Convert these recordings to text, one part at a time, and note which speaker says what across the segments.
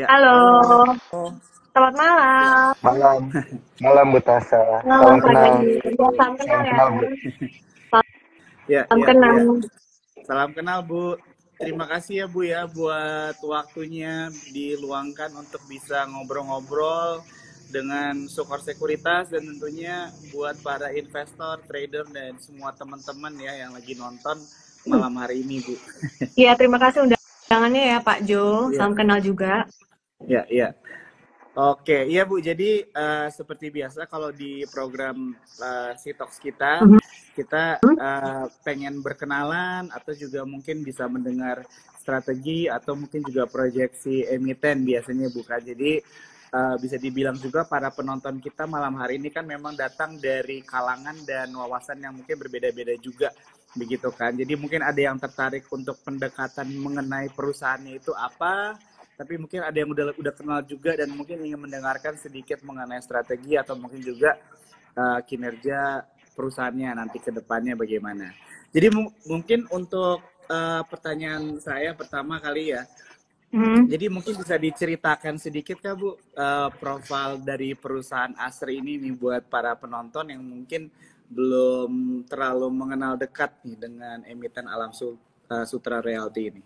Speaker 1: Ya,
Speaker 2: Halo,
Speaker 1: halo.
Speaker 2: selamat malam.
Speaker 3: Malam, malam Bu Tasa.
Speaker 2: Malam
Speaker 3: Salam
Speaker 2: Pak
Speaker 3: kenal.
Speaker 2: Dani. Ya, salam kenal
Speaker 3: Salam
Speaker 2: ya.
Speaker 3: kenal Bu.
Speaker 1: Ya,
Speaker 2: Salam
Speaker 1: ya,
Speaker 2: kenal.
Speaker 1: ya. Salam kenal, Bu. Terima kasih ya, Bu ya, buat waktunya diluangkan untuk bisa ngobrol-ngobrol dengan Sukor Sekuritas dan tentunya buat para investor, trader dan semua teman-teman ya yang lagi nonton malam hari ini, Bu.
Speaker 2: Ya, terima kasih undangannya ya Pak Jo.
Speaker 1: Iya,
Speaker 2: Salam kenal juga.
Speaker 1: ya, ya. Oke, iya Bu. Jadi seperti biasa kalau di program Sitox kita,
Speaker 2: Mhm.
Speaker 1: kita pengen berkenalan atau juga mungkin bisa mendengar strategi atau mungkin juga proyeksi emiten biasanya bukan. Jadi bisa dibilang juga para penonton kita malam hari ini kan memang datang dari kalangan dan wawasan yang mungkin berbeda-beda juga begitu kan. Jadi mungkin ada yang tertarik untuk pendekatan mengenai perusahaannya itu apa, tapi mungkin ada yang udah kenal juga dan mungkin ingin mendengarkan sedikit mengenai strategi atau mungkin juga kinerja perusahaannya nanti ke depannya bagaimana. Jadi mungkin untuk pertanyaan saya pertama kali ya. Jadi mungkin bisa diceritakan sedikit Kak Bu, profil dari perusahaan Asri ini nih buat para penonton yang mungkin belum terlalu mengenal dekat nih dengan emiten Alam Sutra Realty ini.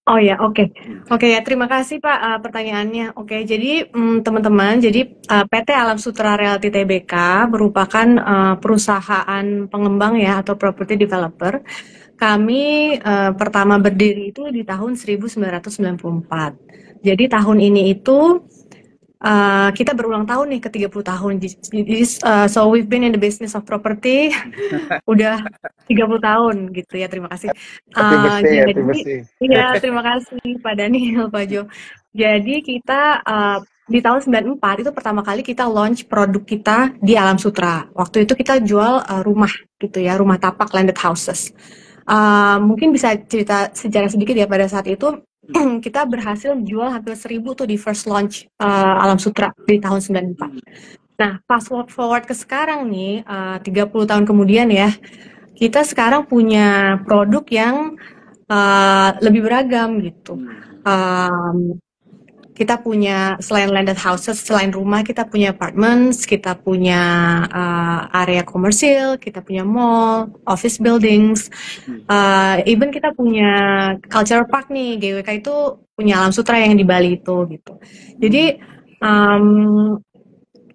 Speaker 2: Oh ya, oke. Oke ya, terima kasih Pak pertanyaannya. Oke, jadi teman-teman, jadi PT Alam Sutra Realty Tbk merupakan perusahaan pengembang ya atau property developer. Kami pertama berdiri itu di tahun 1994. Jadi tahun ini itu kita berulang tahun nih ke 30 tahun. Jadi, so we've been in the business of property udah 30 tahun gitu ya. Terima kasih.
Speaker 3: Happy birthday, happy
Speaker 2: Jadi
Speaker 3: birthday.
Speaker 2: ya terima kasih Pak Daniel, Pak Jo. Jadi kita di tahun 94 itu pertama kali kita launch produk kita di Alam Sutra. Waktu itu kita jual rumah gitu ya, rumah tapak landed houses. Mungkin bisa cerita sejarah sedikit ya pada saat itu kita berhasil jual hampir 1.000 tuh di first launch Alam Sutra di tahun 94. Nah, fast forward ke sekarang nih, 30 tahun kemudian ya, kita sekarang punya produk yang lebih beragam gitu. Kita punya selain landed houses, selain rumah kita punya apartments, kita punya area komersil, kita punya mall, office buildings, even kita punya culture park nih, GWK itu punya Alam Sutra yang di Bali itu gitu. Jadi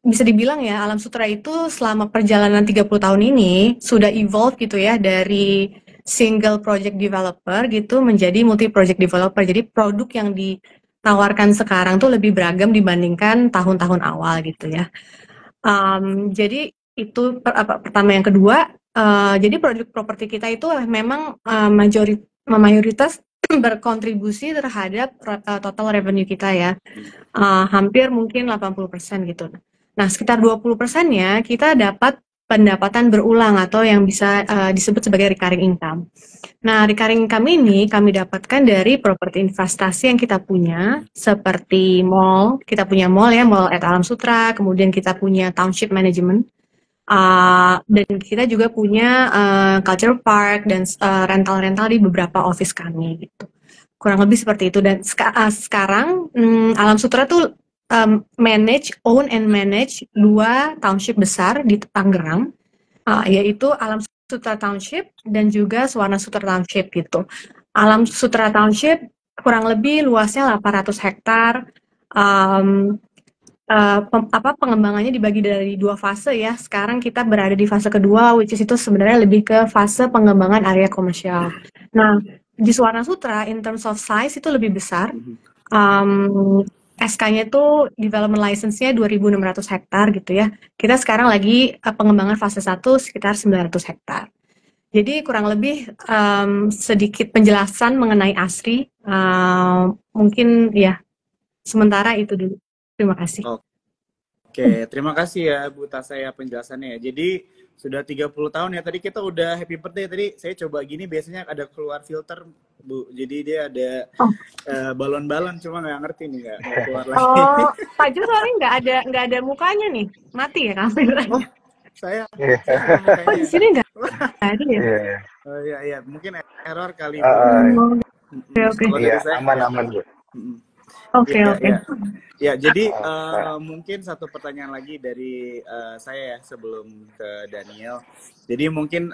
Speaker 2: bisa dibilang ya Alam Sutra itu selama perjalanan 30 tahun ini sudah evolve gitu ya dari single project developer gitu menjadi multi project developer. Jadi produk yang ditawarkan sekarang tuh lebih beragam dibandingkan tahun-tahun awal gitu ya. Jadi itu pertama. Yang kedua, jadi produk properti kita itu memang mayoritas berkontribusi terhadap total revenue kita ya. Hampir mungkin 80% gitu. Nah, sekitar 20%-nya kita dapat pendapatan berulang atau yang bisa disebut sebagai recurring income. Nah, recurring income ini kami dapatkan dari properti investasi yang kita punya, seperti mall. Kita punya mall ya, Mall at Alam Sutra, kemudian kita punya township management, dan kita juga punya culture park dan rental-rental di beberapa office kami gitu. Kurang lebih seperti itu. Dan sekarang Alam Sutra tuh own and manage 2 township besar di Tangerang, yaitu Alam Sutra Township dan juga Suwana Sutra Township gitu. Alam Sutra Township kurang lebih luasnya 800 hektar. Pengembangannya dibagi dari 2 fase ya. Sekarang kita berada di fase kedua, which is itu sebenarnya lebih ke fase pengembangan area komersial. Nah, di Suwana Sutra, in terms of size itu lebih besar. SK-nya itu development license-nya 2.600 hektar gitu ya. Kita sekarang lagi pengembangan fase 1 sekitar 900 hektar. Jadi kurang lebih sedikit penjelasan mengenai Asri. Mungkin ya sementara itu dulu. Terima kasih.
Speaker 1: Oke, terima kasih ya Bu Tasa ya penjelasannya. Jadi sudah 30 tahun ya. Tadi kita udah happy birthday. Tadi saya coba gini biasanya ada keluar filter Bu. Jadi dia ada balon-balon cuma nggak ngerti nih nggak keluar lagi.
Speaker 2: Oh, Pak Jo soalnya nggak ada mukanya nih. Mati ya kameranya.
Speaker 1: Oh, saya ada mukanya.
Speaker 2: Oh, di sini nggak ada ya?
Speaker 1: Oh iya, mungkin error kali Bu.
Speaker 2: Oke.
Speaker 1: Kalau dari
Speaker 3: Iya,
Speaker 1: saya
Speaker 3: aman Bu.
Speaker 2: Oke,
Speaker 1: Iya,
Speaker 2: oke.
Speaker 1: iya. Ya, jadi
Speaker 3: Nah,
Speaker 1: mungkin satu pertanyaan lagi dari saya ya sebelum ke Daniel. Jadi mungkin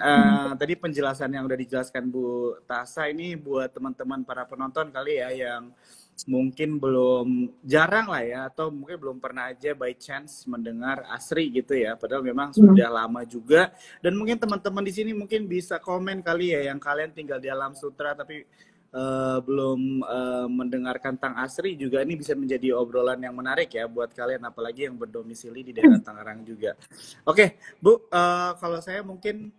Speaker 1: tadi penjelasan yang udah dijelaskan Bu Tasa ini buat teman-teman para penonton kali ya yang mungkin belum jarang lah ya atau mungkin belum pernah aja by chance mendengar Asri gitu ya. Padahal memang
Speaker 2: Hmm.
Speaker 1: sudah lama juga dan mungkin teman-teman di sini mungkin bisa komen kali ya yang kalian tinggal di Alam Sutra tapi belum mendengarkan tentang Asri juga ini bisa menjadi obrolan yang menarik ya buat kalian apalagi yang berdomisili di daerah Tangerang juga. Oke, Bu, kalau saya mungkin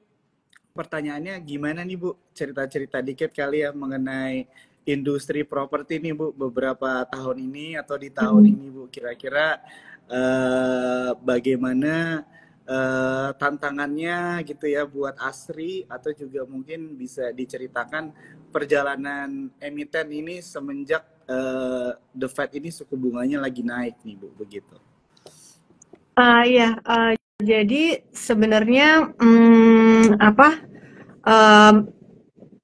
Speaker 1: pertanyaannya gimana nih Bu? Cerita-cerita dikit kali ya mengenai industri properti nih Bu beberapa tahun ini atau di tahun
Speaker 2: Hmm.
Speaker 1: ini Bu kira-kira bagaimana tantangannya gitu ya buat Asri atau juga mungkin bisa diceritakan perjalanan emiten ini semenjak The Fed ini suku bunganya lagi naik nih Bu begitu.
Speaker 2: Iya, jadi sebenarnya apa?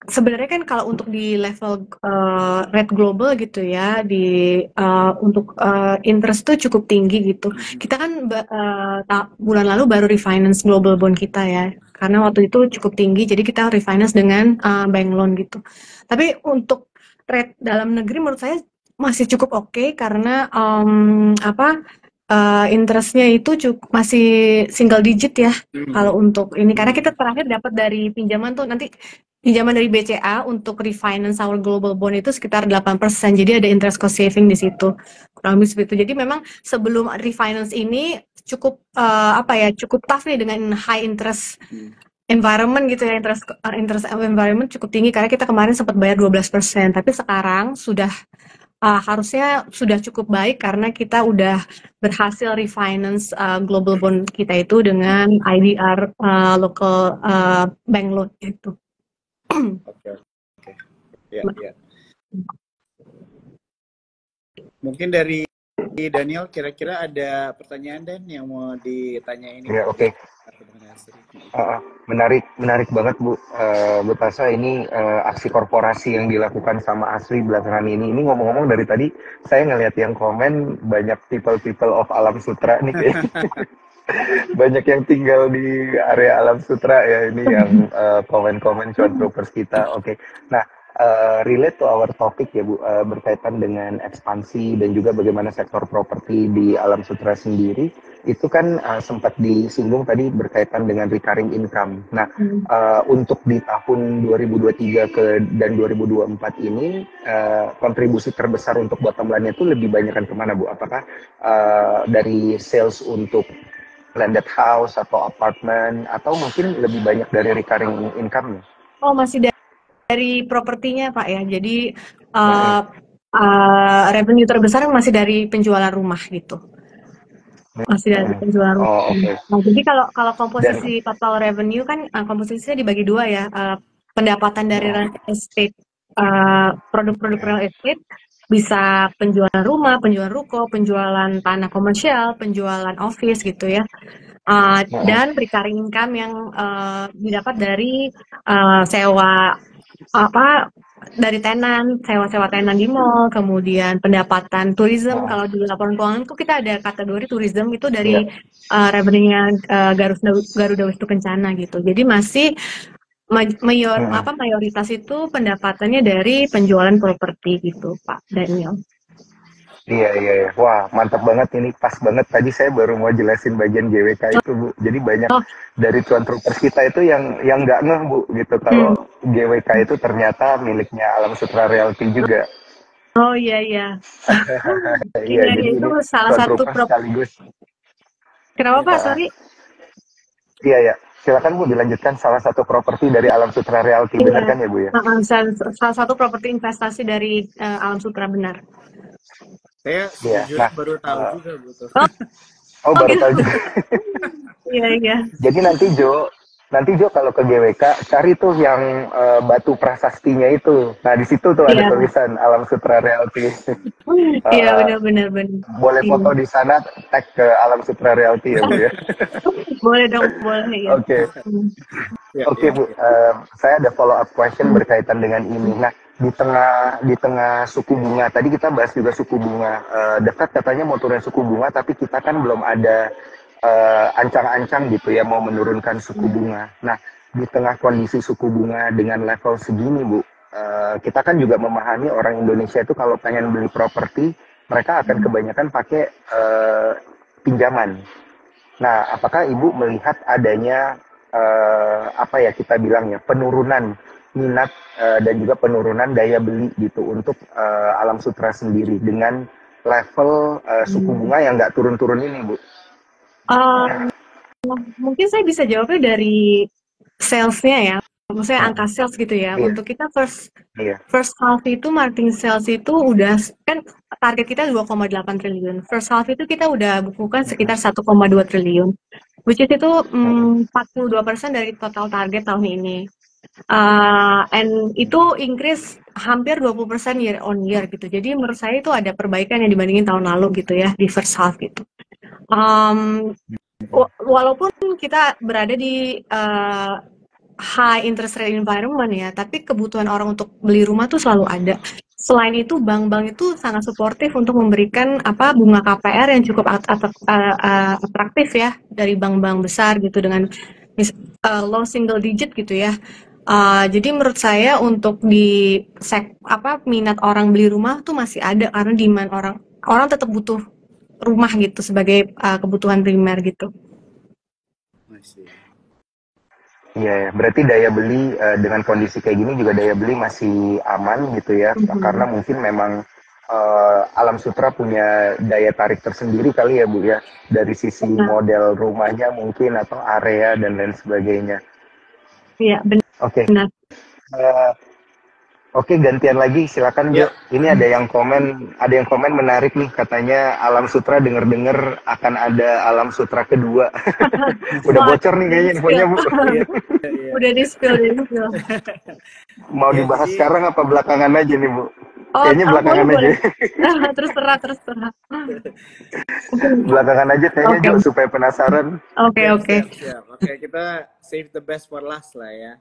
Speaker 2: Sebenarnya kan kalau untuk di level rate global gitu ya, untuk interest tuh cukup tinggi gitu. Kita kan bulan lalu baru refinance global bond kita ya, karena waktu itu cukup tinggi, jadi kita refinance dengan bank loan gitu. Tapi untuk rate dalam negeri menurut saya masih cukup oke karena interestnya itu masih single digit ya kalau untuk ini karena kita terakhir dapat dari pinjaman tuh nanti pinjaman dari BCA untuk refinance our global bond itu sekitar 8%. Jadi ada interest cost saving di situ. Kurang lebih seperti itu. Jadi memang sebelum refinance ini cukup cukup tough nih dengan high interest environment gitu ya. Interest environment cukup tinggi karena kita kemarin sempat bayar 12%, tapi sekarang harusnya sudah cukup baik karena kita udah berhasil refinance global bond kita itu dengan IDR local bank loan itu.
Speaker 1: Oke. Ya, ya. Mungkin dari Daniel kira-kira ada pertanyaan Dan yang mau ditanyain
Speaker 3: ya oke. Menarik banget Bu. Bu Tasa ini aksi korporasi yang dilakukan sama Asri belakangan ini. Ini ngomong-ngomong dari tadi saya ngelihat yang komen banyak people of Alam Sutra nih kayaknya. Banyak yang tinggal di area Alam Sutra ya ini yang komen-komen cuan troopers kita. Oke. Nah, relate to our topic ya Bu, berkaitan dengan ekspansi dan juga bagaimana sektor properti di Alam Sutra sendiri itu kan sempat disinggung tadi berkaitan dengan recurring income. Nah, untuk di tahun 2023 dan 2024 ini kontribusi terbesar untuk bottom line itu lebih banyakkan kemana Bu? Apakah dari sales untuk landed house atau apartemen atau mungkin lebih banyak dari recurring income-nya?
Speaker 2: Oh, masih dari propertinya Pak ya. Jadi revenue terbesar masih dari penjualan rumah gitu. Masih dari penjualan rumah.
Speaker 3: Oh, oke.
Speaker 2: Nah, jadi kalau komposisi total revenue kan komposisinya dibagi dua ya. Pendapatan dari real estate, produk-produk real estate bisa penjualan rumah, penjualan ruko, penjualan tanah komersial, penjualan office gitu ya. Dan recurring income yang didapat dari sewa dari tenan, sewa tenan di mall, kemudian pendapatan tourism. Kalau di laporan keuangan itu kita ada kategori tourism itu dari revenue-nya Garuda Wisnu Kencana gitu. Jadi masih mayoritas itu pendapatannya dari penjualan properti gitu Pak Daniel.
Speaker 3: Iya. Wah, mantap banget ini. Pas banget tadi saya baru mau jelasin bagian GWK itu, Bu. Jadi banyak dari cuan troopers kita itu yang nggak ngeh, Bu, gitu. Kalau GWK itu ternyata miliknya Alam Sutra Realty juga.
Speaker 2: Oh iya.
Speaker 3: Iya, jadi
Speaker 2: itu
Speaker 3: ini
Speaker 2: salah
Speaker 3: cuan
Speaker 2: satu
Speaker 3: troopers sekaligus.
Speaker 2: Kenapa Pak? Sorry.
Speaker 3: Iya. Silakan Bu, dilanjutkan salah satu properti dari Alam Sutra Realty, benar kan ya Bu ya?
Speaker 2: Salah satu properti investasi dari Alam Sutra, benar.
Speaker 1: Saya sejujurnya baru tahu juga Bu.
Speaker 3: Oh, baru tahu juga.
Speaker 2: Iya.
Speaker 3: Jadi nanti Jo kalau ke GWK cari tuh yang batu prasastinya itu. Nah di situ tuh ada tulisan Alam Sutra Realty.
Speaker 2: Iya benar.
Speaker 3: Boleh foto di sana, tag ke Alam Sutra Realty ya Bu ya.
Speaker 2: Boleh dong, boleh ya.
Speaker 3: Oke Bu. Saya ada follow up question berkaitan dengan ini. Nah di tengah suku bunga tadi kita bahas juga suku bunga The Fed katanya mau turun suku bunga, tapi kita kan belum ada ancang-ancang gitu ya mau menurunkan suku bunga. Nah, di tengah kondisi suku bunga dengan level segini Bu, kita kan juga memahami orang Indonesia itu kalau pengen beli properti mereka akan kebanyakan pakai pinjaman. Nah, apakah Ibu melihat adanya apa ya kita bilangnya penurunan minat dan juga penurunan daya beli gitu untuk Alam Sutra sendiri dengan level suku bunga yang nggak turun-turun ini, Bu?
Speaker 2: Um, Mungkin saya bisa jawabnya dari sales-nya ya. Maksudnya angka sales gitu ya.
Speaker 3: Iya,
Speaker 2: Untuk kita
Speaker 3: iya.
Speaker 2: first half itu marketing sales itu udah kan target kita 2,8 triliun. First half itu kita udah bukukan sekitar 1,2 triliun. Which is itu 42% dari total target tahun ini. And itu increase hampir 20% year on year gitu. Jadi menurut saya itu ada perbaikan yang dibandingin tahun lalu gitu ya di first half gitu. Walaupun kita berada di high interest rate environment ya, tapi kebutuhan orang untuk beli rumah tuh selalu ada. Selain itu, bank-bank itu sangat suportif untuk memberikan bunga KPR yang cukup atraktif ya dari bank-bank besar gitu dengan low single digit gitu ya. Jadi menurut saya untuk di minat orang beli rumah tuh masih ada karena demand orang tetap butuh rumah gitu sebagai kebutuhan primer gitu.
Speaker 3: Iya, ya. Berarti daya beli dengan kondisi kayak gini juga daya beli masih aman gitu ya, karena mungkin memang Alam Sutra punya daya tarik tersendiri kali ya Bu ya, dari sisi model rumahnya mungkin atau area dan lain sebagainya.
Speaker 2: Iya,
Speaker 3: Oke,
Speaker 2: benar.
Speaker 3: Oke, gantian lagi, silakan Jo.
Speaker 1: Ya.
Speaker 3: Ini ada yang komen menarik nih, katanya Alam Sutra denger-denger akan ada Alam Sutra kedua. Udah bocor nih kayaknya infonya Bu.
Speaker 2: Udah di-spill.
Speaker 3: Mau
Speaker 1: Ya,
Speaker 3: dibahas
Speaker 1: jadi
Speaker 3: sekarang apa belakangan aja nih Bu?
Speaker 2: Oh,
Speaker 3: Kayaknya belakangan aja.
Speaker 2: boleh. Terus terang.
Speaker 3: Belakangan aja kayaknya
Speaker 2: Oke.
Speaker 3: Jo, supaya penasaran.
Speaker 2: Oke.
Speaker 1: Siap. Oke, kita save the best for last lah ya.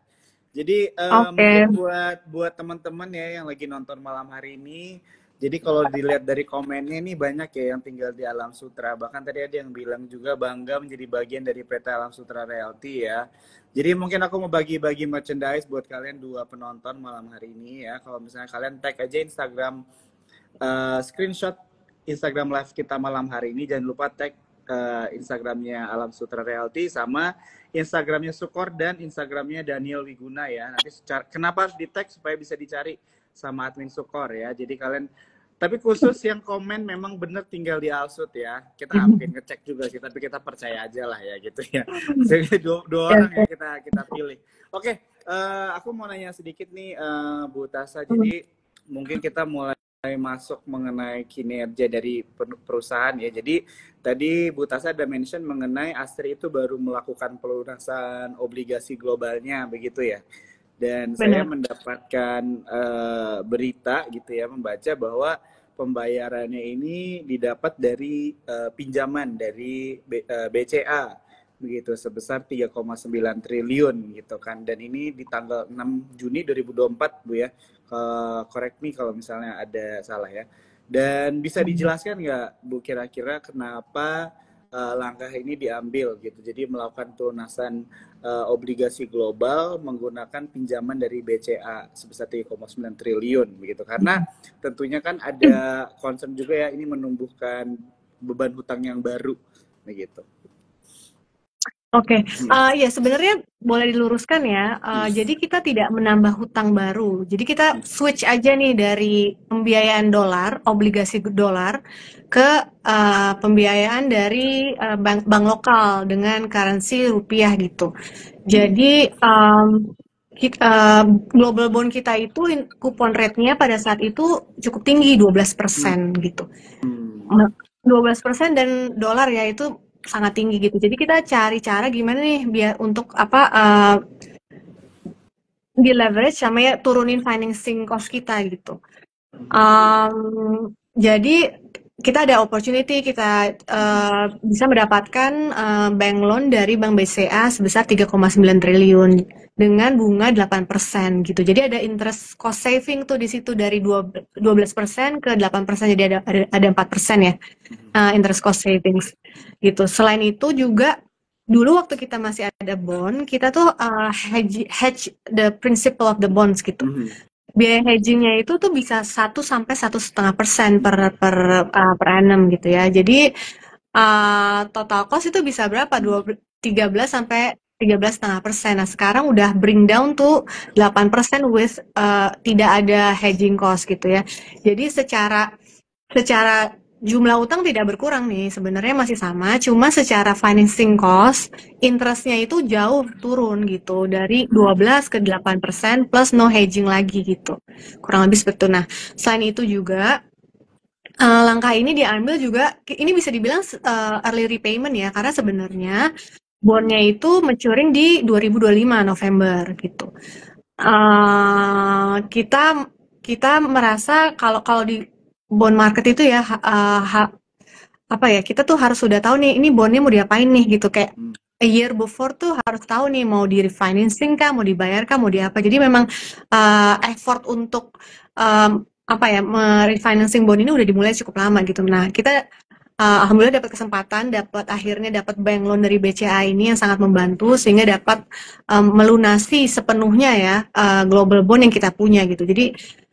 Speaker 1: Jadi
Speaker 2: Oke.
Speaker 1: mungkin buat teman-teman ya yang lagi nonton malam hari ini, jadi kalau dilihat dari komennya nih banyak ya yang tinggal di Alam Sutra. Bahkan tadi ada yang bilang juga bangga menjadi bagian dari PT Alam Sutra Realty ya. Jadi mungkin aku mau bagi-bagi merchandise buat kalian dua penonton malam hari ini ya. Kalau misalnya kalian tag aja Instagram, screenshot Instagram live kita malam hari ini, jangan lupa tag Instagramnya Alam Sutra Realty sama Instagramnya Sukor dan Instagramnya Daniel Wiguna ya. Nanti kenapa harus di tag supaya bisa dicari sama admin Sukor ya. Jadi kalian, tapi khusus yang komen memang bener tinggal di Alsut ya. Kita nggak mungkin ngecek juga sih, tapi kita percaya aja lah ya gitu ya. Jadi dua orang ya kita pilih. Oke, aku mau nanya sedikit nih Bu Tasa. Jadi mungkin kita mulai masuk mengenai kinerja dari perusahaan ya. Jadi tadi Bu Tasa ada mention mengenai Astri itu baru melakukan pelunasan obligasi globalnya begitu ya. Dan saya mendapatkan berita gitu ya, membaca bahwa pembayarannya ini didapat dari pinjaman dari BCA begitu sebesar 3,9 triliun gitu kan, dan ini di tanggal 6 Juni 2024 Bu ya, correct me kalau misalnya ada salah ya. Dan bisa dijelaskan nggak Bu kira-kira kenapa langkah ini diambil gitu, jadi melakukan pelunasan obligasi global menggunakan pinjaman dari BCA sebesar 3,9 triliun begitu, karena tentunya kan ada concern juga ya, ini menumbuhkan beban hutang yang baru begitu.
Speaker 2: Oke, ya sebenarnya boleh diluruskan ya. Jadi kita tidak menambah hutang baru. Jadi kita switch aja nih dari pembiayaan dolar, obligasi dolar, ke pembiayaan dari bank lokal dengan currency rupiah gitu. Jadi global bond kita itu coupon rate-nya pada saat itu cukup tinggi, 12% gitu. 12% dan dolar ya itu sangat tinggi gitu. Jadi kita cari cara gimana nih biar untuk di leverage sama ya turunin financing cost kita gitu. Jadi kita ada opportunity, kita bisa mendapatkan bank loan dari Bank BCA sebesar 3,9 triliun dengan bunga 8% gitu. Jadi ada interest cost saving tuh di situ dari 12% ke 8%, jadi ada 4% ya interest cost savings gitu. Selain itu juga dulu waktu kita masih ada bond, kita tuh hedge the principle of the bonds gitu. Biaya hedgingnya itu tuh bisa 1 sampai 1,5% per annum gitu ya. Jadi total cost itu bisa berapa? 13 sampai 13,5%. Nah sekarang udah bring down tuh 8% with tidak ada hedging cost gitu ya. Jadi secara jumlah utang tidak berkurang nih, sebenarnya masih sama, cuma secara financing cost, interestnya itu jauh turun gitu, dari 12 ke 8% plus no hedging lagi gitu, kurang lebih seperti itu. Nah, selain itu juga, langkah ini diambil juga, ini bisa dibilang early repayment ya, karena sebenarnya bondnya itu maturing di 2025 November gitu. Kita merasa kalau di bond market itu ya apa ya, kita tuh harus sudah tahu nih ini bondnya mau diapain nih gitu, kayak a year before tuh harus tahu nih mau di refinancing kah, mau dibayar kah, mau di apa. Jadi memang effort untuk apa ya, refinancing bond ini udah dimulai cukup lama gitu. Nah kita alhamdulillah dapat kesempatan, akhirnya dapat bank loan dari BCA ini yang sangat membantu sehingga dapat melunasi sepenuhnya ya global bond yang kita punya gitu. Jadi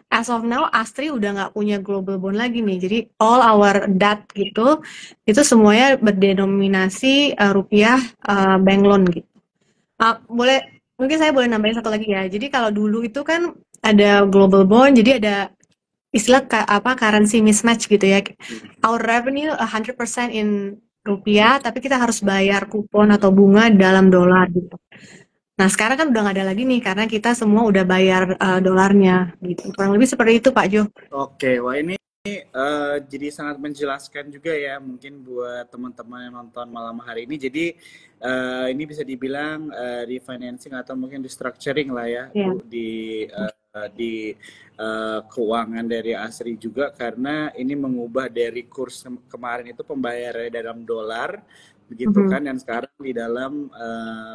Speaker 2: as of now Astri udah nggak punya global bond lagi nih. Jadi all our debt gitu itu semuanya berdenominasi rupiah bank loan gitu. Mungkin saya boleh nambahin satu lagi ya. Jadi kalau dulu itu kan ada global bond, jadi ada istilah currency mismatch gitu ya. Our revenue 100% in rupiah, tapi kita harus bayar kupon atau bunga dalam dolar gitu. Nah sekarang kan udah nggak ada lagi nih karena kita semua udah bayar dolarnya gitu. Kurang lebih seperti itu Pak Jo.
Speaker 1: Oke, wah ini jadi sangat menjelaskan juga ya mungkin buat teman-teman yang nonton malam hari ini. Jadi ini bisa dibilang refinancing atau mungkin restructuring lah ya Bu, di keuangan dari Asri juga, karena ini mengubah dari kurs kemarin itu pembayarannya dalam dolar begitu kan, dan sekarang di dalam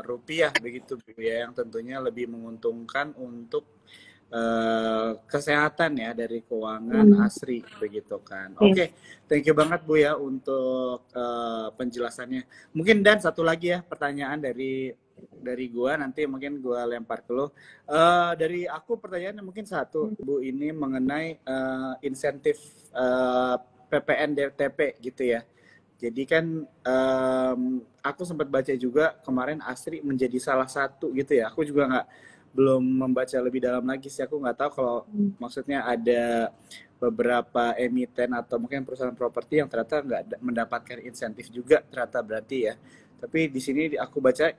Speaker 1: rupiah begitu ya, yang tentunya lebih menguntungkan untuk kesehatan ya dari keuangan Asri begitu kan. Oke, thank you banget Bu ya untuk penjelasannya. Mungkin dan satu lagi ya pertanyaan dari gua, nanti mungkin gua lempar ke lo. Dari aku pertanyaannya mungkin satu Bu, ini mengenai insentif PPN DTP gitu ya. Jadi kan aku sempat baca juga kemarin Asri menjadi salah satu gitu ya. Aku juga belum membaca lebih dalam lagi sih, aku nggak tahu kalau maksudnya ada beberapa emiten atau mungkin perusahaan properti yang ternyata nggak mendapatkan insentif juga ternyata berarti ya. Tapi di sini aku baca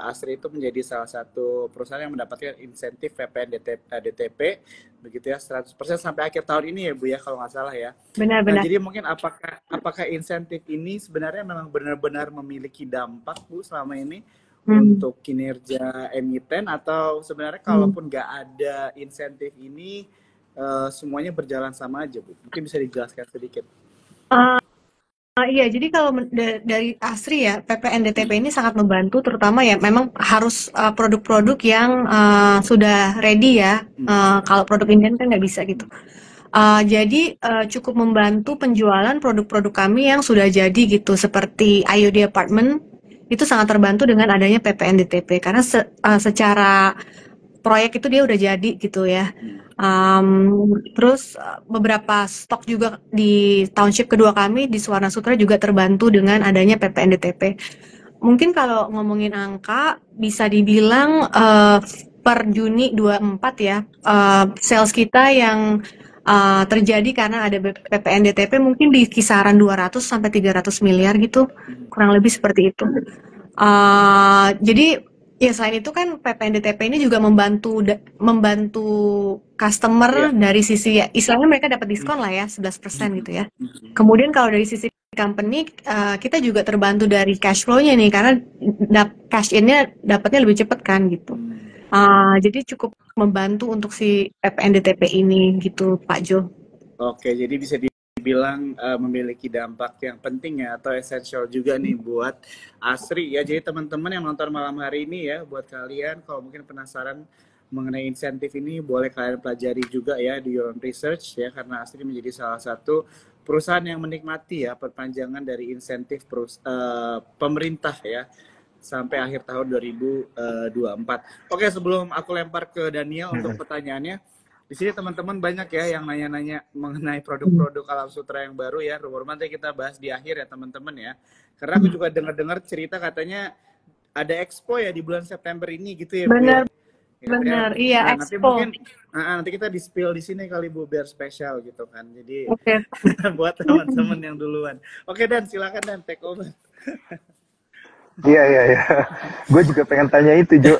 Speaker 1: Asri itu menjadi salah satu perusahaan yang mendapatkan insentif PPN DTP begitu ya, 100% sampai akhir tahun ini ya Bu ya kalau nggak salah ya.
Speaker 2: Benar-benar.
Speaker 1: Nah, jadi mungkin apakah insentif ini sebenarnya memang benar-benar memiliki dampak Bu selama ini untuk kinerja emiten, atau sebenarnya kalaupun nggak ada insentif ini semuanya berjalan sama aja Bu? Mungkin bisa dijelaskan sedikit.
Speaker 2: Iya, jadi kalau dari Asri ya, PPN DTP ini sangat membantu, terutama ya memang harus produk-produk yang sudah ready ya. Kalau produk Indian kan nggak bisa gitu. Jadi cukup membantu penjualan produk-produk kami yang sudah jadi gitu, seperti IOD Apartment, itu sangat terbantu dengan adanya PPN DTP, karena secara proyek itu dia udah jadi gitu ya. Terus beberapa stok juga di township kedua kami di Suwarna Sutra juga terbantu dengan adanya PPN DTP. Mungkin kalau ngomongin angka bisa dibilang per Juni 24 ya, sales kita yang terjadi karena ada PPN DTP mungkin di kisaran 200 sampai 300 miliar gitu, kurang lebih seperti itu. Jadi ya selain itu kan PPN DTP ini juga membantu customer dari sisi ya, istilahnya mereka dapat diskon lah ya 11% gitu ya. Kemudian kalau dari sisi company kita juga terbantu dari cash flow-nya nih, karena cash in-nya dapatnya lebih cepat kan gitu. Jadi cukup membantu untuk si PPN DTP ini gitu Pak Jo.
Speaker 1: Oke, jadi bisa dibilang memiliki dampak yang penting ya atau esensial juga nih buat ASRI ya. Jadi teman-teman yang nonton malam hari ini ya, buat kalian kalau mungkin penasaran mengenai insentif ini boleh kalian pelajari juga ya di your own research ya, karena ASRI menjadi salah satu perusahaan yang menikmati ya perpanjangan dari insentif pemerintah ya sampai akhir tahun 2024. Oke, sebelum aku lempar ke Daniel untuk pertanyaannya, di sini teman-teman banyak ya yang nanya-nanya mengenai produk-produk Alam Sutera yang baru ya. Rumor nanti kita bahas di akhir ya teman-teman ya. Karena aku juga dengar-dengar cerita katanya ada expo ya di bulan September ini gitu ya, Bu.
Speaker 2: Benar,
Speaker 1: Ya,
Speaker 2: benar. Iya,
Speaker 1: nah, nanti
Speaker 2: expo.
Speaker 1: mungkin nanti kita di spill di sini kali Bu biar spesial gitu kan. Jadi
Speaker 2: Oke.
Speaker 1: buat teman-teman yang duluan. Oke Dan, silakan Dan take over.
Speaker 3: Iya. Gue juga pengen tanya itu, Jo.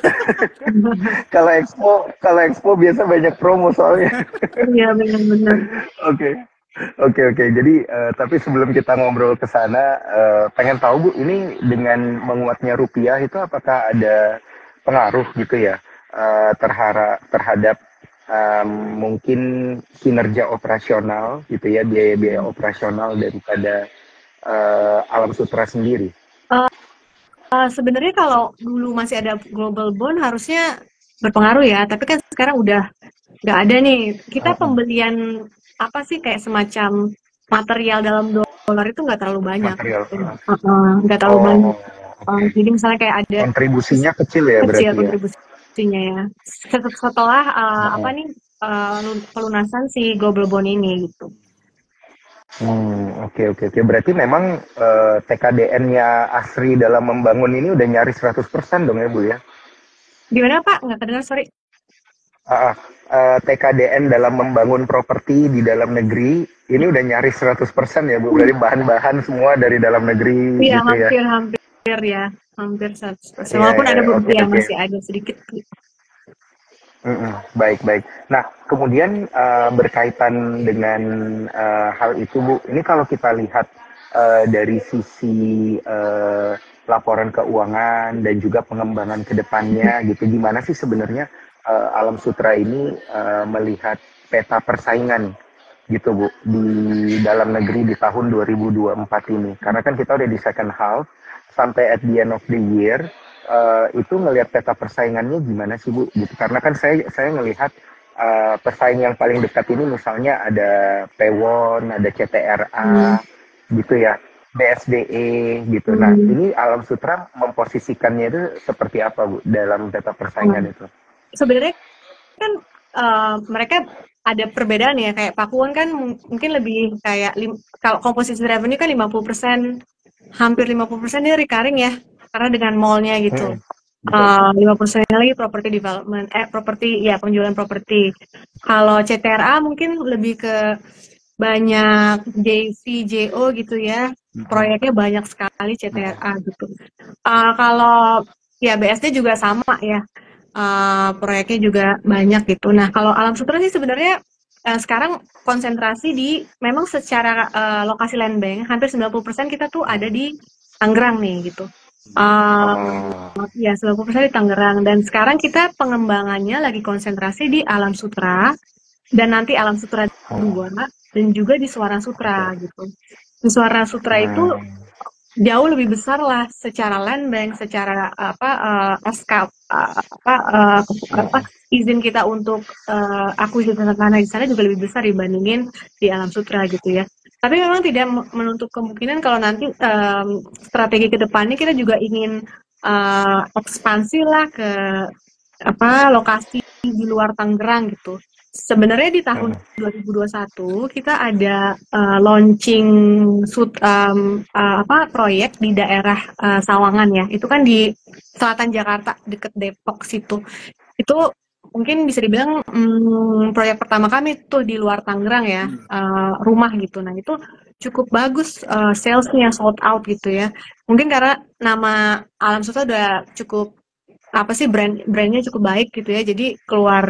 Speaker 3: Kalau expo biasa banyak promo soalnya.
Speaker 2: Iya, benar-benar.
Speaker 3: Oke. Jadi tapi sebelum kita ngobrol ke sana, pengen tahu Bu, ini dengan menguatnya rupiah itu apakah ada pengaruh gitu ya terhadap mungkin kinerja operasional gitu ya, biaya-biaya operasional daripada Alam Sutera sendiri?
Speaker 2: Sebenarnya kalau dulu masih ada global bond harusnya berpengaruh ya, tapi kan sekarang udah nggak ada nih. Kita pembelian apa sih kayak semacam material dalam dolar itu nggak terlalu banyak.
Speaker 3: Material.
Speaker 2: Nggak terlalu banyak. Jadi misalnya kayak ada
Speaker 3: Kontribusinya kecil ya berarti ya?
Speaker 2: Kontribusinya ya. Setelah pelunasan si global bond ini gitu.
Speaker 3: Oke. Berarti memang TKDN-nya ASRI dalam membangun ini udah nyaris 100% dong ya, Bu ya?
Speaker 2: Gimana Pak? Nggak kedengar, sorry.
Speaker 3: TKDN dalam membangun properti di dalam negeri ini udah nyaris 100% ya, Bu? Dari bahan-bahan semua dari dalam negeri
Speaker 2: iya,
Speaker 3: gitu ya?
Speaker 2: Hampir 100%. Walaupun ada beberapa yang masih ada sedikit.
Speaker 3: Baik. Nah, kemudian berkaitan dengan hal itu, Bu, ini kalau kita lihat dari sisi laporan keuangan dan juga pengembangan ke depannya gitu, gimana sih sebenarnya Alam Sutera ini melihat peta persaingan gitu, Bu, di dalam negeri di tahun 2024 ini? Karena kan kita udah di second half, sampai at the end of the year, itu ngelihat peta persaingannya gimana sih, Bu? Gitu. Karena kan saya ngelihat pesaing yang paling dekat ini misalnya ada Pewon, ada CTRA, gitu ya, BSDE gitu. Nah, ini Alam Sutera memposisikannya itu seperti apa, Bu, dalam peta persaingan itu?
Speaker 2: Sebenarnya kan mereka ada perbedaan ya, kayak Pakuwon kan mungkin lebih kayak kalau komposisi revenue kan 50%, hampir 50% dia recurring ya, karena dengan mall-nya gitu. 50% lagi property development, penjualan properti. Kalau CTRA mungkin lebih ke banyak JV, JO gitu ya, proyeknya banyak sekali CTRA gitu. Kalau ya BSD juga sama ya, proyeknya juga banyak gitu. Nah, kalau Alam Sutera sih sebenarnya sekarang konsentrasi di memang secara lokasi land bank hampir 90% kita tuh ada di Tangerang nih gitu. Ya 90% di Tangerang, dan sekarang kita pengembangannya lagi konsentrasi di Alam Sutera dan nanti Alam Sutera 2 dan juga di Suara Sutera gitu. Di Suara Sutera itu jauh lebih besar lah secara land bank, secara izin kita untuk akuisisi tanah di sana juga lebih besar dibandingin di Alam Sutera gitu ya. Tapi memang tidak menutup kemungkinan kalau nanti strategi ke depannya kita juga ingin ekspansi lah ke lokasi di luar Tangerang gitu. Sebenarnya di tahun 2021 kita ada launching proyek di daerah Sawangan ya. Itu kan di selatan Jakarta deket Depok situ. Itu mungkin bisa dibilang proyek pertama kami tuh di luar Tangerang ya, rumah gitu. Nah itu cukup bagus salesnya, sold out gitu ya. Mungkin karena nama Alam Sutera udah cukup brandnya cukup baik gitu ya. Jadi keluar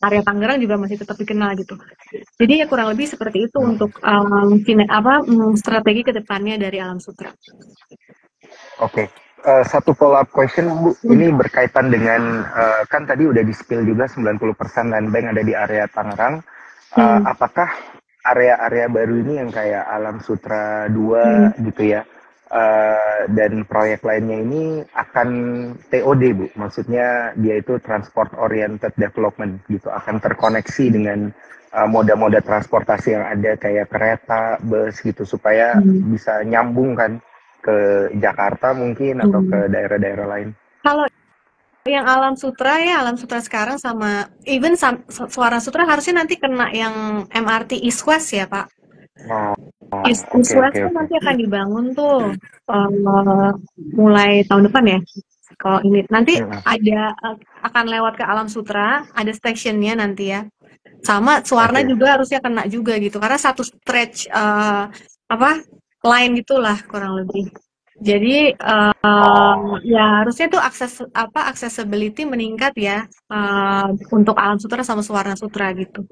Speaker 2: area Tangerang juga masih tetap dikenal gitu. Jadi ya kurang lebih seperti itu untuk strategi kedepannya dari Alam Sutera.
Speaker 3: Oke. Satu follow up question, Bu, ini berkaitan dengan kan tadi udah di spill juga 90% land bank ada di area Tangerang. Apakah area-area baru ini yang kayak Alam Sutra 2
Speaker 2: Hmm.
Speaker 3: gitu ya. Dan proyek lainnya ini akan TOD, Bu. Maksudnya dia itu transport oriented development gitu, akan terkoneksi dengan moda-moda transportasi yang ada kayak kereta, bus gitu supaya
Speaker 2: Hmm.
Speaker 3: bisa nyambung kan ke Jakarta mungkin atau ke
Speaker 2: Hmm.
Speaker 3: daerah-daerah lain.
Speaker 2: Kalau yang Alam Sutra ya, Alam Sutra sekarang sama even Suara Sutra harusnya nanti kena yang MRT East West ya, Pak. East
Speaker 3: Oke,
Speaker 2: West
Speaker 3: oke,
Speaker 2: kan
Speaker 3: oke.
Speaker 2: nanti akan dibangun tuh mulai tahun depan ya. Kalau ini nanti
Speaker 3: Mm-mm.
Speaker 2: akan lewat ke Alam Sutra, ada stasiunnya nanti ya. Sama Suwarna
Speaker 3: Oke.
Speaker 2: juga harusnya kena juga gitu, karena satu stretch apa line gitulah kurang lebih. Jadi
Speaker 3: Oh,
Speaker 2: ya harusnya tuh accessibility meningkat ya untuk Alam Sutra sama Suwarna Sutra gitu.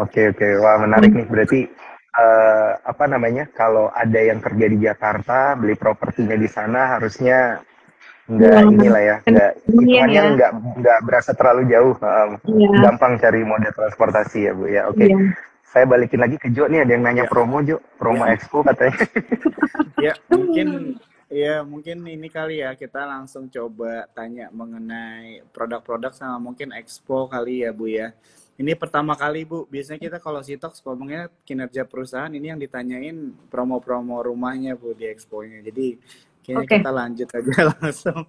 Speaker 3: oke, oke. Wah, menarik nih. Berarti apa namanya? Kalau ada yang kerja di Jakarta, beli propertinya di sana, harusnya nggak
Speaker 2: Iya,
Speaker 3: inilah ya, nggak
Speaker 2: lumayan
Speaker 3: hitungannya
Speaker 2: ya.
Speaker 3: nggak berasa terlalu jauh.
Speaker 2: Iya,
Speaker 3: Gampang cari moda transportasi ya, Bu. Ya, oke.
Speaker 2: iya.
Speaker 3: Saya balikin lagi ke Jo nih. Ada yang nanya
Speaker 1: Ya,
Speaker 3: promo, Jo.
Speaker 1: ya,
Speaker 3: Promo Expo katanya.
Speaker 1: mungkin ini kali ya kita langsung coba tanya mengenai produk-produk sama mungkin expo kali ya Bu ya. Ini pertama kali Bu, biasanya kita kalau Sitox ngomongnya kinerja perusahaan, ini yang ditanyain promo-promo rumahnya Bu di expo-nya. Jadi kayaknya
Speaker 2: Oke.
Speaker 1: kita lanjut aja langsung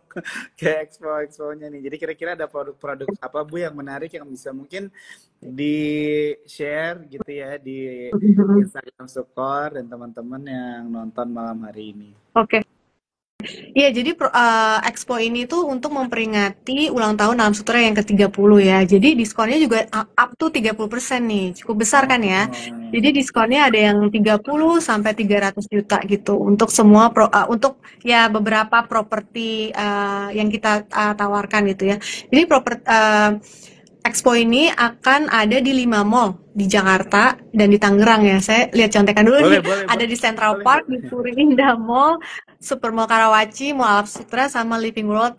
Speaker 1: ke expo-exponya nih. Jadi kira-kira ada produk-produk apa Bu yang menarik yang bisa mungkin di share gitu ya di Instagram Sukor dan teman-teman yang nonton malam hari ini.
Speaker 2: Oke. Iya, jadi Expo ini tuh untuk memperingati ulang tahun Alam Sutra yang ke-30 ya. Jadi diskonnya juga up to 30% nih. Cukup besar kan ya.
Speaker 1: Oh,
Speaker 2: Jadi diskonnya ada yang 30 sampai 300 juta gitu untuk semua untuk ya beberapa properti yang kita tawarkan gitu ya. Jadi Expo ini akan ada di 5 mall di Jakarta dan di Tangerang ya. Saya lihat contekan dulu nih.
Speaker 1: boleh, boleh,
Speaker 2: Ada di Central
Speaker 1: boleh, Bu.
Speaker 2: Park, di Puri Indah Mall, Supermall Karawaci, Mall Alam Sutra, sama Living World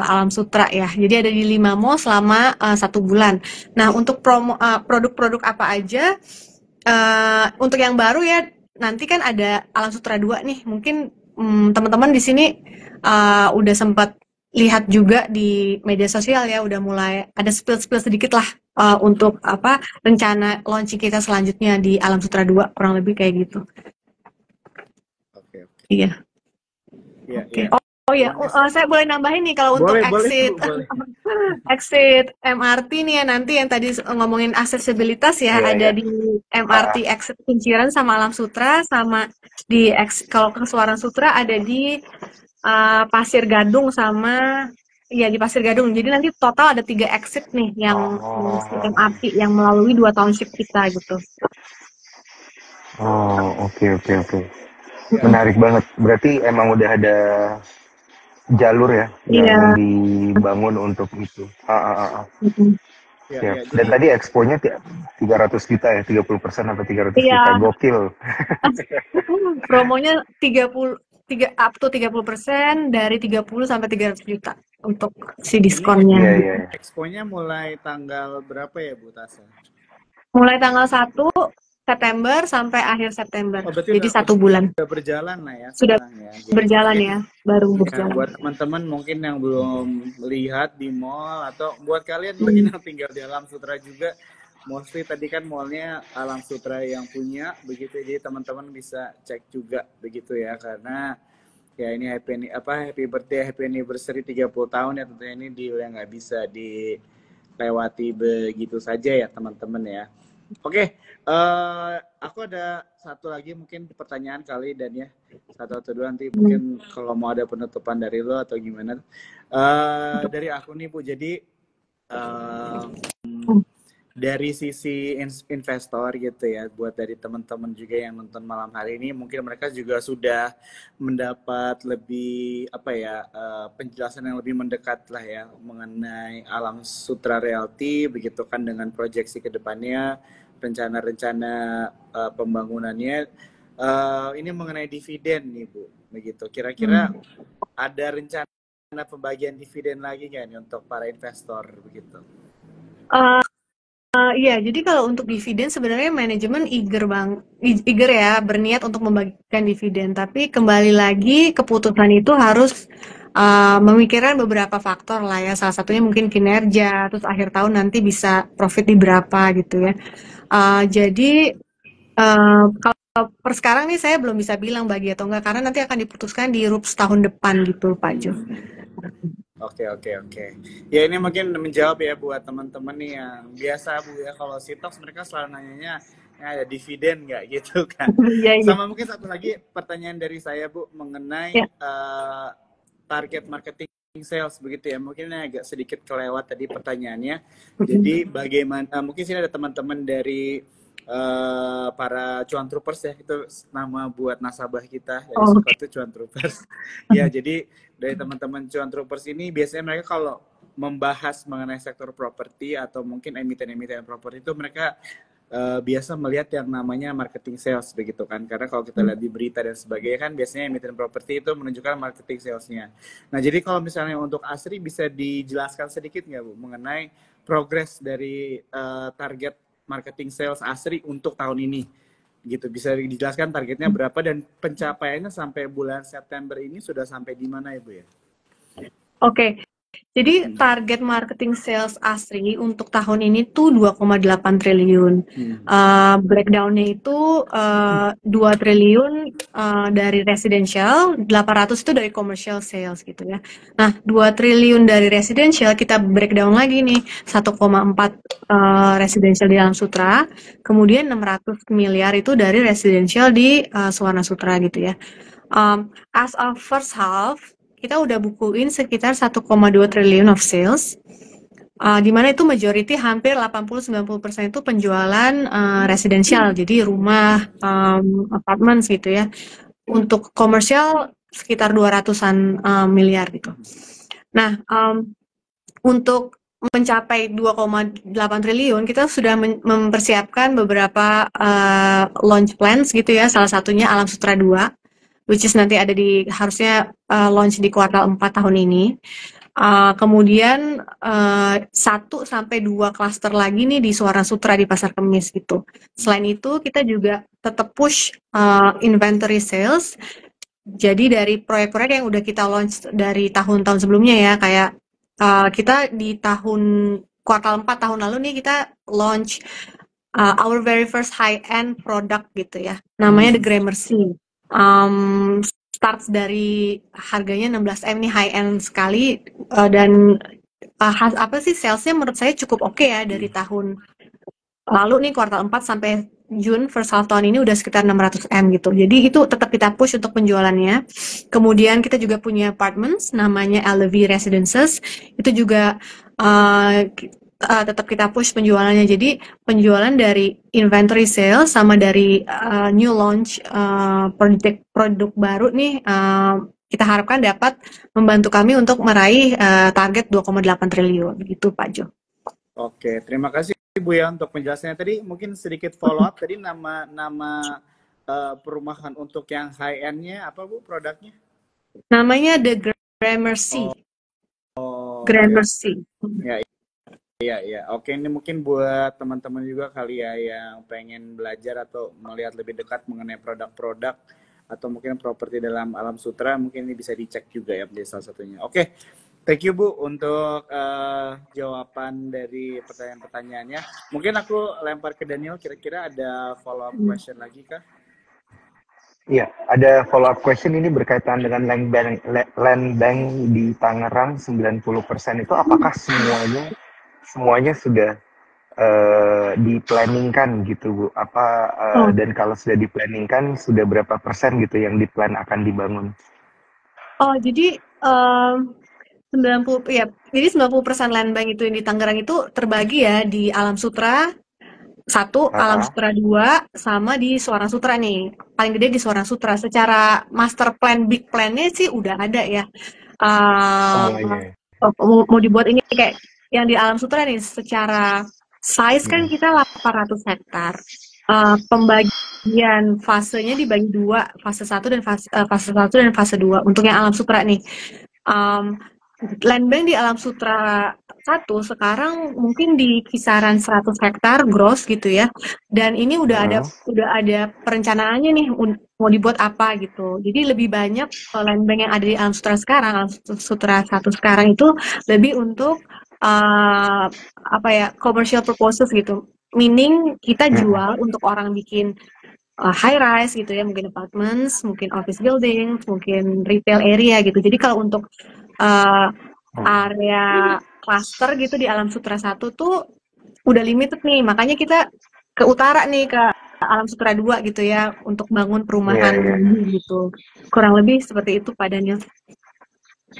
Speaker 2: Alam Sutra ya. Jadi ada di 5 mall selama 1 bulan. Nah, untuk produk-produk apa aja? Untuk yang baru ya, nanti kan ada Alam Sutra 2 nih. Mungkin teman-teman di sini udah sempat lihat juga di media sosial ya, udah mulai ada spill-spill sedikit lah untuk rencana launching kita selanjutnya di Alam Sutra 2, kurang lebih kayak gitu.
Speaker 1: Oke, oke.
Speaker 2: Iya.
Speaker 1: Iya,
Speaker 2: Oke.
Speaker 1: iya.
Speaker 2: Oh ya,
Speaker 1: Pokoknya
Speaker 2: saya boleh nambahin nih kalau untuk
Speaker 1: boleh, boleh,
Speaker 2: exit
Speaker 1: Bu, boleh.
Speaker 2: exit MRT nih ya, nanti yang tadi ngomongin aksesibilitas ya,
Speaker 3: Iya,
Speaker 2: ada
Speaker 3: iya.
Speaker 2: di MRT exit Kunciran sama Alam Sutra, sama di kalau ke Suwaran Sutra ada di Pasir Gadung sama ya di Pasir Gadung. Jadi nanti total ada 3 exit nih yang si
Speaker 3: Oh,
Speaker 2: MRT yang melalui 2 township kita gitu.
Speaker 3: oke, oke, oke.
Speaker 2: Mm-mm.
Speaker 3: Menarik banget. Berarti emang udah ada jalur ya yang
Speaker 2: Iya.
Speaker 3: dibangun untuk itu.
Speaker 2: Mm-mm.
Speaker 1: Iya,
Speaker 3: Siap.
Speaker 1: iya.
Speaker 3: Dan
Speaker 1: Jadi
Speaker 3: tadi expo-nya 300 juta ya, 30% atau 300
Speaker 2: Iya,
Speaker 3: juta. Gokil.
Speaker 2: promonya 30% dari 30 sampai 300 juta untuk si
Speaker 1: ini
Speaker 2: diskonnya.
Speaker 3: Iya, iya.
Speaker 1: expo-nya mulai tanggal berapa ya, Bu Tasa?
Speaker 2: Mulai tanggal 1 September sampai akhir September.
Speaker 1: Oh, berarti
Speaker 2: Jadi 1 bulan.
Speaker 1: udah berjalan lah ya
Speaker 2: Sudah
Speaker 1: sekarang ya. Jadi
Speaker 2: berjalan
Speaker 1: mungkin
Speaker 2: ya, baru
Speaker 1: ya
Speaker 2: berjalan.
Speaker 1: buat teman-teman mungkin yang belum lihat di mall atau buat kalian mungkin
Speaker 2: Hmm.
Speaker 1: yang tinggal di Alam Sutra juga, mostly tadi kan mallnya Alam Sutra yang punya begitu, jadi teman-teman bisa cek juga begitu ya, karena ya ini happy birthday, happy anniversary 30 tahun ya, tentunya ini deal yang nggak bisa dilewati begitu saja ya teman-teman ya. Oke, aku ada satu lagi mungkin pertanyaan kali dan ya satu atau dua, nanti mungkin kalau mau ada penutupan dari lo atau gimana. Dari aku nih Bu, jadi dari sisi investor gitu ya, buat dari teman-teman juga yang nonton malam hari ini, mungkin mereka juga sudah mendapat lebih penjelasan yang lebih mendekat lah ya mengenai Alam Sutra Realty, begitu kan, dengan proyeksi kedepannya, rencana-rencana pembangunannya. Ini mengenai dividen nih Bu, begitu. Kira-kira ada rencana pembagian dividen lagi nggak nih untuk para investor begitu?
Speaker 2: Iya, jadi kalau untuk dividen sebenarnya manajemen eager ya, berniat untuk membagikan dividen. Tapi kembali lagi keputusan itu harus memikirkan beberapa faktor lah ya. Salah satunya mungkin kinerja, terus akhir tahun nanti bisa profit di berapa gitu ya. Jadi kalau per sekarang nih saya belum bisa bilang bagi atau enggak karena nanti akan diputuskan di RUPS tahun depan gitu Pak Jo.
Speaker 1: Oke, oke, oke. Ya ini mungkin menjawab ya buat teman-teman nih yang biasa Bu ya, kalau Sitox mereka selalu nanyanya ya, ada dividen nggak gitu kan.
Speaker 2: Iya, iya.
Speaker 1: Sama mungkin satu lagi pertanyaan dari saya Bu mengenai
Speaker 2: Ya.
Speaker 1: target marketing sales begitu ya. Mungkin ini agak sedikit kelewat tadi pertanyaannya. Jadi bagaimana mungkin sini ada teman-teman dari para cuan troopers ya, itu nama buat nasabah kita dari
Speaker 2: Oh,
Speaker 1: Super itu cuan troopers. Ya, jadi dari teman-teman cuan troopers ini biasanya mereka kalau membahas mengenai sektor properti atau mungkin emiten-emiten properti itu mereka biasa melihat yang namanya marketing sales begitu kan, karena kalau kita lihat di berita dan sebagainya kan biasanya emiten properti itu menunjukkan marketing salesnya. Nah jadi kalau misalnya untuk Asri bisa dijelaskan sedikit nggak Bu mengenai progres dari target marketing sales Asri untuk tahun ini gitu, bisa dijelaskan targetnya berapa dan pencapaiannya sampai bulan September ini sudah sampai di mana ya Bu ya?
Speaker 2: Oke. Jadi target marketing sales Asri untuk tahun ini tuh 2,8 triliun. Breakdown-nya itu 2 triliun dari residential, 800 itu dari commercial sales gitu ya. Nah, 2 triliun dari residential kita breakdown lagi nih, 1,4 residential di Alam Sutra, kemudian 600 miliar itu dari residential di Suwana Sutra gitu ya. As of first half, kita udah bukuin sekitar 1,2 triliun of sales, di mana itu majority hampir 80-90% itu penjualan residensial, jadi rumah, apartments gitu ya. Untuk komersial sekitar 200-an miliar gitu. Nah, untuk mencapai 2,8 triliun, kita sudah mempersiapkan beberapa launch plans gitu ya, salah satunya Alam Sutra 2, which is nanti ada harusnya launch di kuartal 4 tahun ini. Kemudian 1 sampai 2 klaster lagi nih di Suwana Sutra di Pasar Kemis gitu. Selain itu kita juga tetap push inventory sales. Jadi dari proyek-proyek yang udah kita launch dari tahun-tahun sebelumnya ya, kayak kita di kuartal 4 tahun lalu nih kita launch our very first high-end product gitu ya, namanya The Gramercy. Starts dari harganya 16M nih, high end sekali, dan salesnya menurut saya cukup oke ya, dari tahun lalu nih kuartal 4 sampai June first half tahun ini udah sekitar 600M gitu. Jadi itu tetap kita push untuk penjualannya. Kemudian kita juga punya apartments namanya LV Residences, itu juga tetap kita push penjualannya. Jadi penjualan dari inventory sales sama dari new launch produk baru nih, kita harapkan dapat membantu kami untuk meraih target 2,8 triliun gitu Pak Jo.
Speaker 1: Oke, terima kasih Bu ya untuk penjelasannya. Tadi mungkin sedikit follow up, tadi nama perumahan untuk yang high end-nya apa Bu produknya?
Speaker 2: Namanya The Gramercy. Gramercy.
Speaker 1: Ya. Iya. Oke, ini mungkin buat teman-teman juga kali ya yang pengen belajar atau melihat lebih dekat mengenai produk-produk atau mungkin properti dalam Alam Sutra, mungkin ini bisa dicek juga ya menjadi salah satunya. Oke, thank you Bu untuk jawaban dari pertanyaan-pertanyaannya. Mungkin aku lempar ke Daniel, kira-kira ada follow up question lagi kah?
Speaker 3: Iya, ada follow up question ini berkaitan dengan land bank di Tangerang 90% itu apakah semuanya sudah diplanningkan gitu Bu? Dan kalau sudah diplanningkan sudah berapa persen gitu yang diplan akan dibangun?
Speaker 2: Jadi 90% land bank itu yang di Tangerang itu terbagi ya di Alam Sutra 1, Alam Sutra 2, sama di Suwana Sutra nih. Paling gede di Suwana Sutra. Secara master plan, big plan-nya sih udah ada ya.
Speaker 3: Semuanya.
Speaker 2: Mau dibuat ini kayak yang di Alam Sutra nih, secara size kan kita 800 hektar. Pembagian fasenya dibagi 2, fase 1 dan fase 2 untuk yang Alam Sutra nih. Land bank di Alam Sutra satu sekarang mungkin di kisaran 100 hektar gross gitu ya. Dan ini udah ada perencanaannya nih mau dibuat apa gitu. Jadi lebih banyak land bank yang ada di Alam Sutera sekarang, Alam Sutera 1 sekarang itu lebih untuk apa ya, commercial purposes gitu. Meaning kita jual untuk orang bikin high rise gitu ya, mungkin apartments, mungkin office building, mungkin retail area gitu. Jadi kalau untuk area cluster gitu di Alam Sutera 1 tuh udah limited nih, makanya kita ke utara nih, ke Alam Sutera 2 gitu ya, untuk bangun perumahan gitu. Kurang lebih seperti itu Pak Daniel.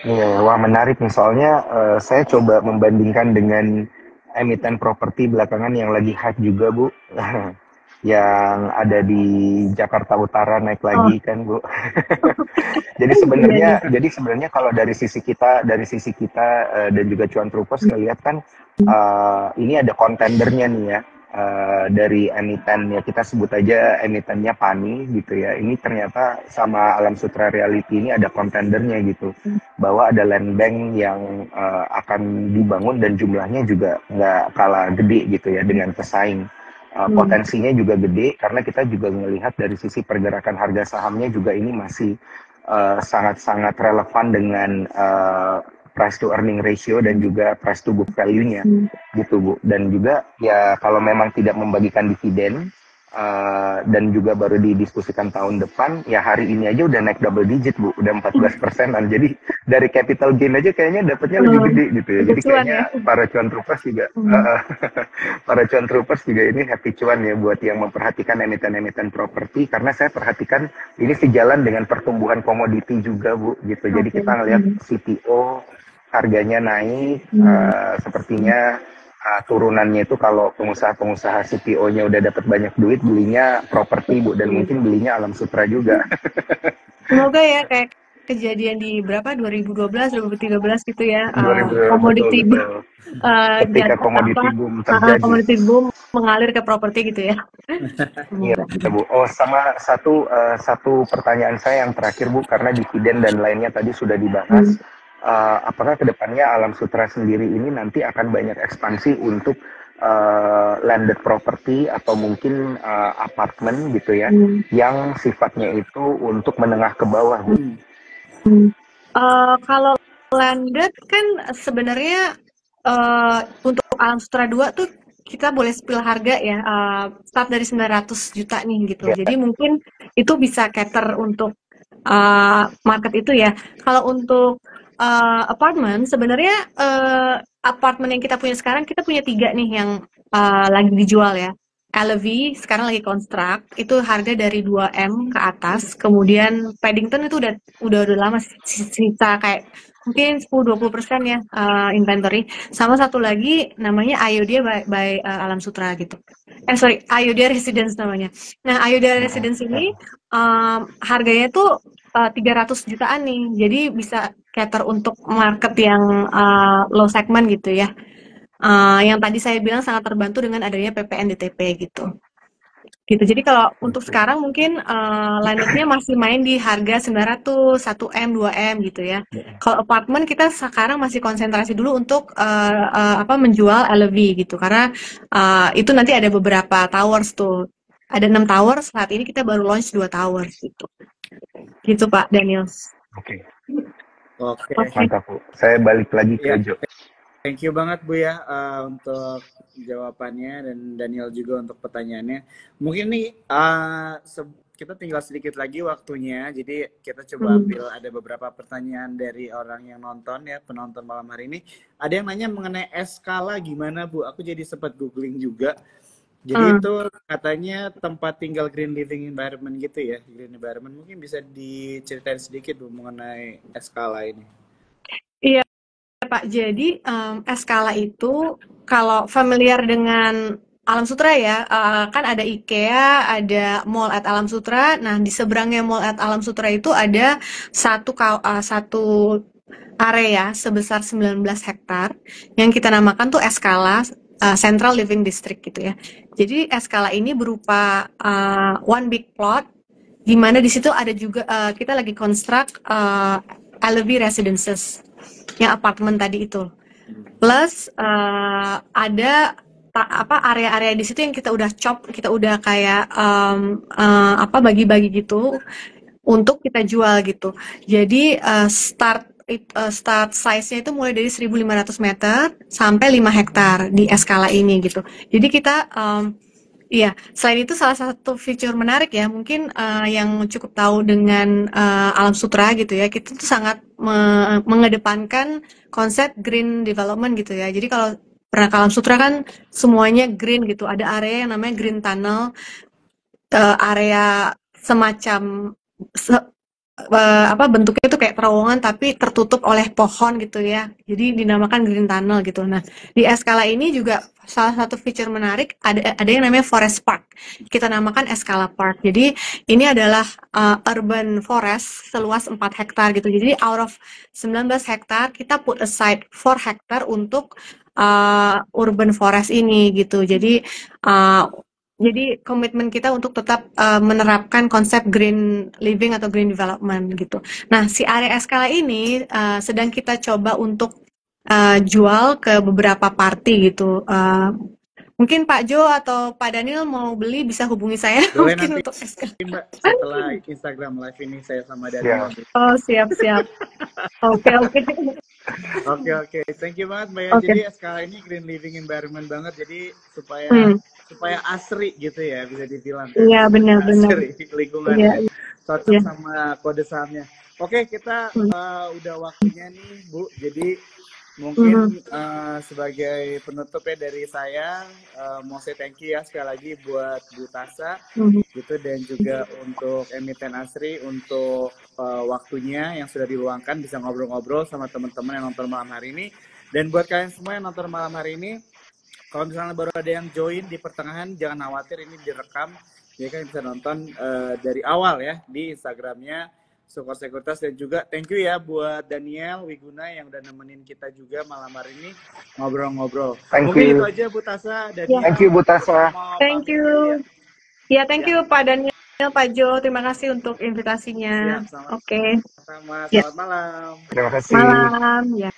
Speaker 3: Iya, wah menarik nih, soalnya saya coba membandingkan dengan emiten properti belakangan yang lagi hype juga Bu, yang ada di Jakarta Utara naik lagi kan Bu. Jadi sebenarnya kalau dari sisi kita dan juga Cuan Troopers ngelihat kan ini ada kontendernya nih ya. Dari emiten ya, kita sebut aja emitennya Pani gitu ya. Ini ternyata sama Alam Sutera Reality ini ada kontendernya gitu, bahwa ada land bank yang akan dibangun dan jumlahnya juga nggak kalah gede gitu ya dengan pesaing. Potensinya juga gede karena kita juga melihat dari sisi pergerakan harga sahamnya juga ini masih sangat-sangat relevan dengan price to earning ratio dan juga price to book value-nya gitu Bu. Dan juga ya kalau memang tidak membagikan dividen dan juga baru didiskusikan tahun depan, ya hari ini aja udah naik double digit Bu, udah 14%-an. Jadi dari capital gain aja kayaknya dapatnya lebih gede gitu ya. Jadi kayaknya para Cuan Troopers juga para Cuan Troopers juga ini happy cuan ya buat yang memperhatikan emiten-emiten properti, karena saya perhatikan ini sejalan dengan pertumbuhan komoditi juga Bu gitu. Jadi kita ngelihat CPO harganya naik, sepertinya turunannya itu kalau pengusaha-pengusaha CPO-nya udah dapat banyak duit, belinya properti Bu, dan mungkin belinya Alam Sutera juga.
Speaker 2: Semoga ya kayak kejadian di berapa 2012 2013 gitu ya,
Speaker 3: 2000,
Speaker 2: komoditi
Speaker 3: ketika komoditi boom terjadi,
Speaker 2: komoditi boom mengalir ke properti gitu ya.
Speaker 3: Iya Bu. Oh, sama satu pertanyaan saya yang terakhir Bu, karena dividen dan lainnya tadi sudah dibahas. Apakah kedepannya Alam Sutera sendiri ini nanti akan banyak ekspansi untuk landed property atau mungkin apartemen gitu ya, yang sifatnya itu untuk menengah ke bawah Bu?
Speaker 2: Kalau landed kan sebenarnya untuk Alam Sutera 2 tuh kita boleh spill harga ya, start dari 900 juta nih gitu. Jadi mungkin itu bisa cater untuk market itu ya. Kalau untuk apartemen sebenarnya apartemen yang kita punya sekarang, kita punya 3 nih yang lagi dijual ya. LV sekarang lagi construct, itu harga dari 2M ke atas. Kemudian Paddington itu udah lama sisa kayak mungkin 10-20% ya inventory. Sama satu lagi namanya Ayodhya by Alam Sutera gitu. Sorry, Ayodhya Residence namanya. Nah, Ayodhya Residence ini harganya tuh 300 jutaan nih. Jadi bisa cater untuk market yang low segment gitu ya. Yang tadi saya bilang sangat terbantu dengan adanya PPN DTP gitu. Jadi kalau untuk sekarang mungkin landednya masih main di harga 900, 1M, 2M gitu ya. Kalau apartemen kita sekarang masih konsentrasi dulu untuk menjual LV gitu. Karena itu nanti ada beberapa towers tuh. Ada 6 towers, saat ini kita baru launch 2 towers gitu. Gitu Pak Daniel.
Speaker 3: Oke.
Speaker 1: Oke.
Speaker 3: Mantap Bu. Saya balik lagi ke Jo.
Speaker 1: Thank you banget Bu ya untuk jawabannya, dan Daniel juga untuk pertanyaannya. Mungkin nih kita tinggal sedikit lagi waktunya, jadi kita coba ambil ada beberapa pertanyaan dari orang yang nonton ya, penonton malam hari ini. Ada yang nanya mengenai skala gimana Bu? Aku jadi sempat googling juga. Jadi itu katanya tempat tinggal green living environment gitu ya, green environment. Mungkin bisa diceritain sedikit Bu mengenai skala ini.
Speaker 2: Iya Pak, jadi skala itu kalau familiar dengan Alam Sutera ya, kan ada IKEA, ada Mall at Alam Sutera. Nah, di seberangnya Mall at Alam Sutera itu ada satu area sebesar 19 hektar yang kita namakan tuh skala Central Living District gitu ya. Jadi skala ini berupa one big plot, di mana di situ ada juga kita lagi construct LV Residences, yang apartemen tadi itu. Plus ada area-area di situ yang kita udah chop, kita udah kayak bagi-bagi gitu untuk kita jual gitu. Jadi start size-nya itu mulai dari 1.500 meter sampai 5 hektar di skala ini gitu. Jadi kita iya, selain itu salah satu fitur menarik ya, mungkin yang cukup tahu dengan Alam Sutra gitu ya, kita tuh sangat mengedepankan konsep green development gitu ya. Jadi kalau pernah ke Alam Sutra kan semuanya green gitu, ada area yang namanya green tunnel, area semacam bentuknya itu kayak terowongan tapi tertutup oleh pohon gitu ya. Jadi dinamakan green tunnel gitu. Nah, di Eskala ini juga salah satu feature menarik ada yang namanya forest park. Kita namakan Eskala Park. Jadi ini adalah urban forest seluas 4 hektar gitu. Jadi out of 19 hektar kita put aside 4 hektar untuk urban forest ini gitu. Jadi komitmen kita untuk tetap menerapkan konsep green living atau green development gitu. Nah, si area skala ini sedang kita coba untuk jual ke beberapa party gitu. Mungkin Pak Jo atau Pak Daniel mau beli bisa hubungi saya
Speaker 1: Boleh
Speaker 2: mungkin
Speaker 1: nanti
Speaker 2: untuk skala.
Speaker 1: Mbak setelah Instagram live ini saya sama Daniel.
Speaker 3: Ya.
Speaker 2: Oh, siap. Oke.
Speaker 1: Oke. Thank you banget Mbak ya.
Speaker 2: Oke.
Speaker 1: Jadi sekarang ini green living environment banget. Jadi supaya asri gitu ya bisa dibilang.
Speaker 2: Iya, benar.
Speaker 1: Asri lingkungannya.
Speaker 2: Iya.
Speaker 1: Cocok sama kode sahamnya. Oke, kita udah waktunya nih Bu. Jadi mungkin sebagai penutup ya dari saya mau say thank you ya sekali lagi buat Bu Tasa gitu dan juga untuk Emiten Asri untuk waktunya yang sudah diluangkan bisa ngobrol-ngobrol sama teman-teman yang nonton malam hari ini. Dan buat kalian semua yang nonton malam hari ini, kalau misalnya baru ada yang join di pertengahan jangan khawatir, ini direkam. Jadi kan bisa nonton dari awal ya di Instagramnya Sukor Sekuritas. Dan juga thank you ya buat Daniel Wiguna yang udah nemenin kita juga malam hari ini ngobrol-ngobrol. Mungkin itu aja Bu Tasa. Daniel,
Speaker 3: thank you Bu Tasa.
Speaker 2: Thank you. Ya, thank you Pak Daniel, Pak Jo. Terima kasih untuk invitasinya.
Speaker 1: Siap,
Speaker 2: Oke.
Speaker 1: sama. Selamat malam.
Speaker 3: Terima kasih.
Speaker 2: Malam. Ya.